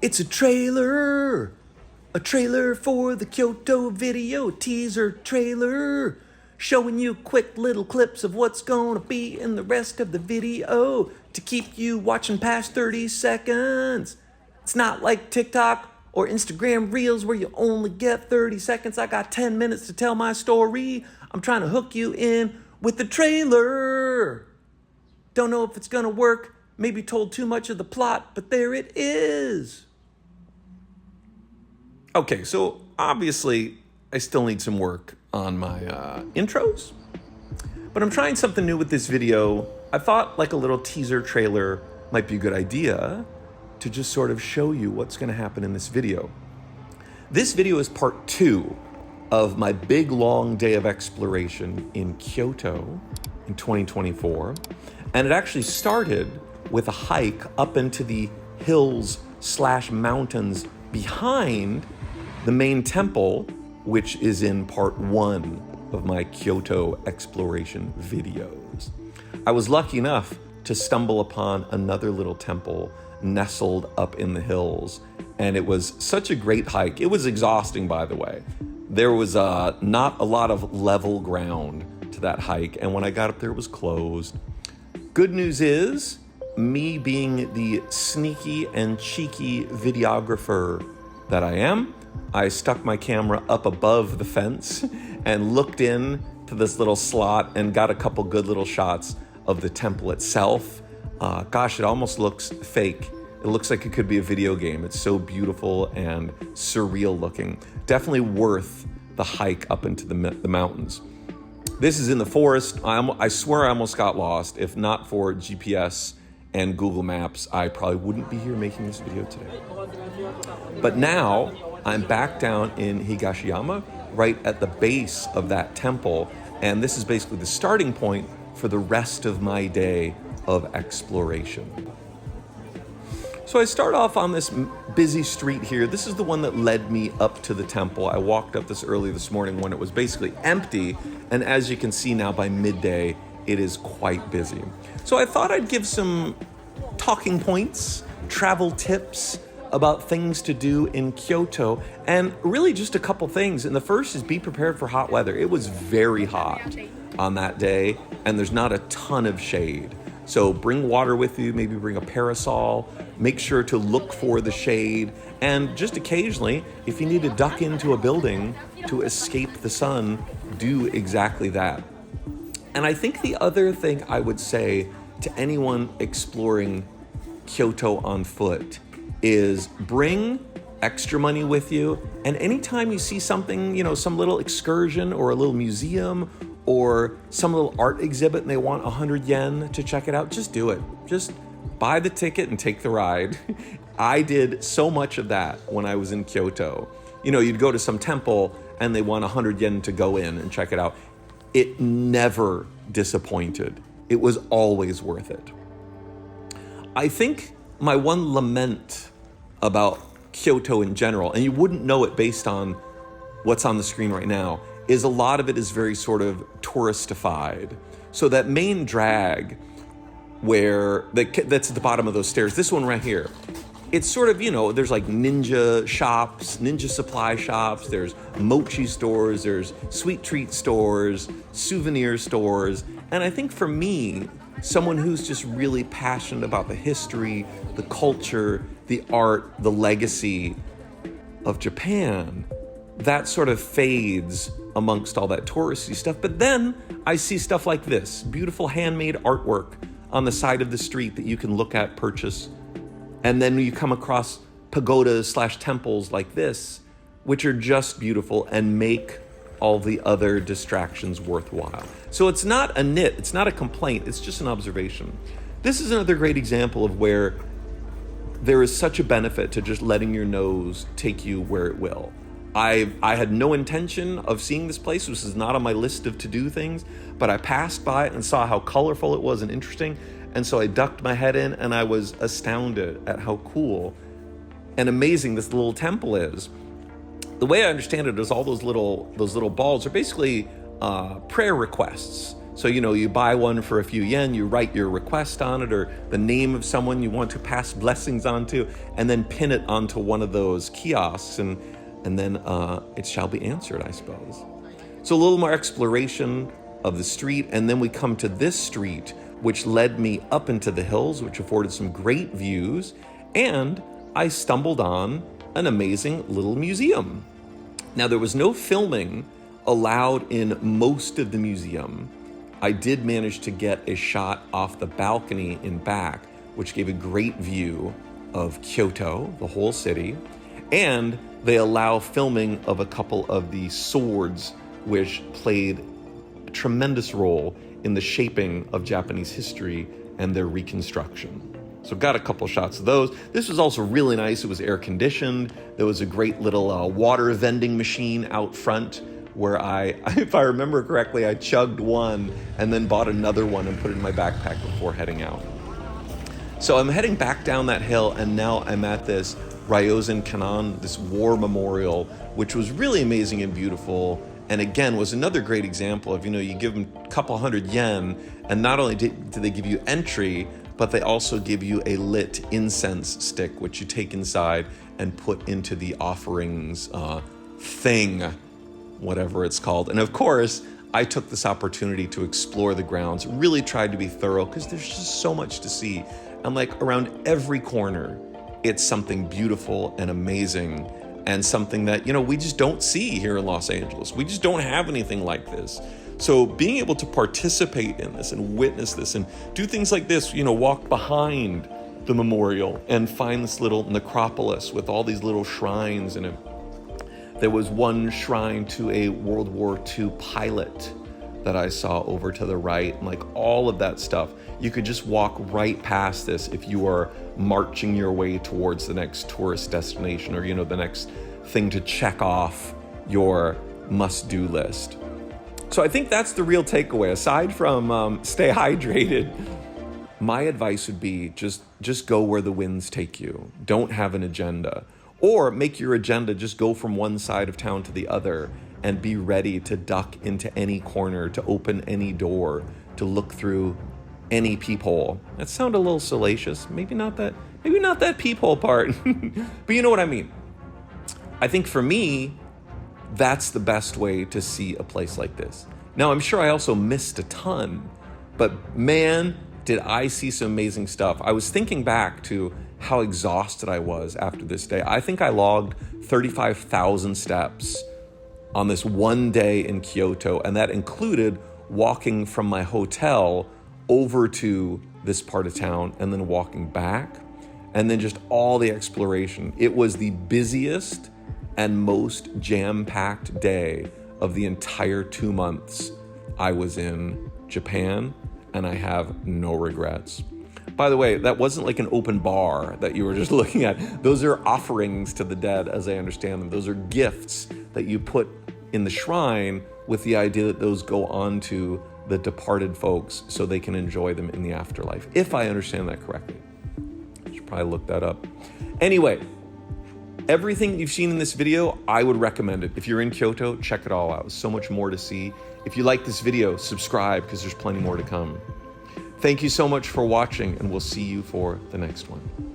It's a trailer for the Kyoto video, teaser trailer, showing you quick little clips of what's gonna be in the rest of the video to keep you watching past 30 seconds. It's not like TikTok or Instagram Reels where you only get 30 seconds. I got 10 minutes to tell my story. I'm trying to hook you in with the trailer. Don't know if it's gonna work. Maybe told too much of the plot, but there it is. Okay, so obviously I still need some work on my intros, but I'm trying something new with this video. I thought like a little teaser trailer might be a good idea to just sort of show you what's gonna happen in this video. This video is part 2 of my big long day of exploration in Kyoto in 2024. And it actually started with a hike up into the hills/mountains behind the main temple, which is in part 1 of my Kyoto exploration videos. I was lucky enough to stumble upon another little temple nestled up in the hills, and it was such a great hike. It was exhausting, by the way. There was not a lot of level ground to that hike, and when I got up there, it was closed. Good news is, me being the sneaky and cheeky videographer that I am, I stuck my camera up above the fence and looked in to this little slot and got a couple good little shots of the temple itself. Gosh, it almost looks fake. It looks like it could be a video game. It's so beautiful and surreal looking. Definitely worth the hike up into the mountains. This is in the forest. I swear I almost got lost. If not for GPS and Google Maps, I probably wouldn't be here making this video today. But now I'm back down in Higashiyama, right at the base of that temple. And this is basically the starting point for the rest of my day of exploration. So I start off on this busy street here. This is the one that led me up to the temple. I walked up this early this morning when it was basically empty. And as you can see now, by midday, it is quite busy. So I thought I'd give some talking points, travel tips about things to do in Kyoto, and really just a couple things. And the first is be prepared for hot weather. It was very hot on that day, and there's not a ton of shade. So bring water with you, maybe bring a parasol, make sure to look for the shade, and just occasionally, if you need to duck into a building to escape the sun, do exactly that. And I think the other thing I would say to anyone exploring Kyoto on foot is bring extra money with you. And anytime you see something, some little excursion or a little museum or some little art exhibit and they want 100 yen to check it out, just do it. Just buy the ticket and take the ride. I did so much of that when I was in Kyoto. You'd go to some temple and they want 100 yen to go in and check it out. It never disappointed. It was always worth it. I think my one lament about Kyoto in general, and you wouldn't know it based on what's on the screen right now, is a lot of it is very sort of touristified. So that main drag that's at the bottom of those stairs, this one right here, it's sort of, there's like ninja shops, ninja supply shops, there's mochi stores, there's sweet treat stores, souvenir stores. And I think for me, someone who's just really passionate about the history, the culture, the art, the legacy of Japan, that sort of fades amongst all that touristy stuff. But then I see stuff like this, beautiful handmade artwork on the side of the street that you can look at, purchase. And then you come across pagodas/temples like this, which are just beautiful and make all the other distractions worthwhile. So it's not a nit, it's not a complaint, it's just an observation. This is another great example of where there is such a benefit to just letting your nose take you where it will. I had no intention of seeing this place. This is not on my list of to-do things, but I passed by it and saw how colorful it was and interesting. And so I ducked my head in and I was astounded at how cool and amazing this little temple is. The way I understand it is all those little balls are basically prayer requests. So, you buy one for a few yen, you write your request on it or the name of someone you want to pass blessings onto, and then pin it onto one of those kiosks, and then it shall be answered, I suppose. So a little more exploration of the street, and then we come to this street, which led me up into the hills, which afforded some great views, and I stumbled on an amazing little museum. Now, there was no filming allowed in most of the museum. I did manage to get a shot off the balcony in back, which gave a great view of Kyoto, the whole city, and they allow filming of a couple of the swords, which played a tremendous role in the shaping of Japanese history and their reconstruction. So got a couple shots of those. This was also really nice. It was air conditioned. There was a great little water vending machine out front where if I remember correctly, I chugged one and then bought another one and put it in my backpack before heading out. So I'm heading back down that hill, and now I'm at this Ryozen Kanon, this war memorial, which was really amazing and beautiful. And again, was another great example of, you give them a couple hundred yen, and not only do they give you entry, but they also give you a lit incense stick, which you take inside and put into the offerings thing, whatever it's called. And of course, I took this opportunity to explore the grounds, really tried to be thorough because there's just so much to see. And like around every corner, it's something beautiful and amazing, and something that, we just don't see here in Los Angeles. We just don't have anything like this. So being able to participate in this and witness this and do things like this, walk behind the memorial and find this little necropolis with all these little shrines in it. There was one shrine to a World War II pilot that I saw over to the right, and like all of that stuff. You could just walk right past this if you are marching your way towards the next tourist destination, or the next thing to check off your must-do list. So I think that's the real takeaway. Aside from stay hydrated, my advice would be just go where the winds take you. Don't have an agenda. Or make your agenda just go from one side of town to the other, and be ready to duck into any corner, to open any door, to look through any peephole. That sounded a little salacious. Maybe not that peephole part, but you know what I mean. I think for me, that's the best way to see a place like this. Now, I'm sure I also missed a ton, but man, did I see some amazing stuff. I was thinking back to how exhausted I was after this day. I think I logged 35,000 steps on this one day in Kyoto, and that included walking from my hotel over to this part of town and then walking back, and then just all the exploration. It was the busiest and most jam-packed day of the entire 2 months I was in Japan, and I have no regrets. By the way, that wasn't like an open bar that you were just looking at. Those are offerings to the dead, as I understand them. Those are gifts that you put in the shrine with the idea that those go on to the departed folks so they can enjoy them in the afterlife, if I understand that correctly. I should probably look that up. Anyway, everything you've seen in this video, I would recommend it. If you're in Kyoto, check it all out. So much more to see. If you like this video, subscribe because there's plenty more to come. Thank you so much for watching, and we'll see you for the next one.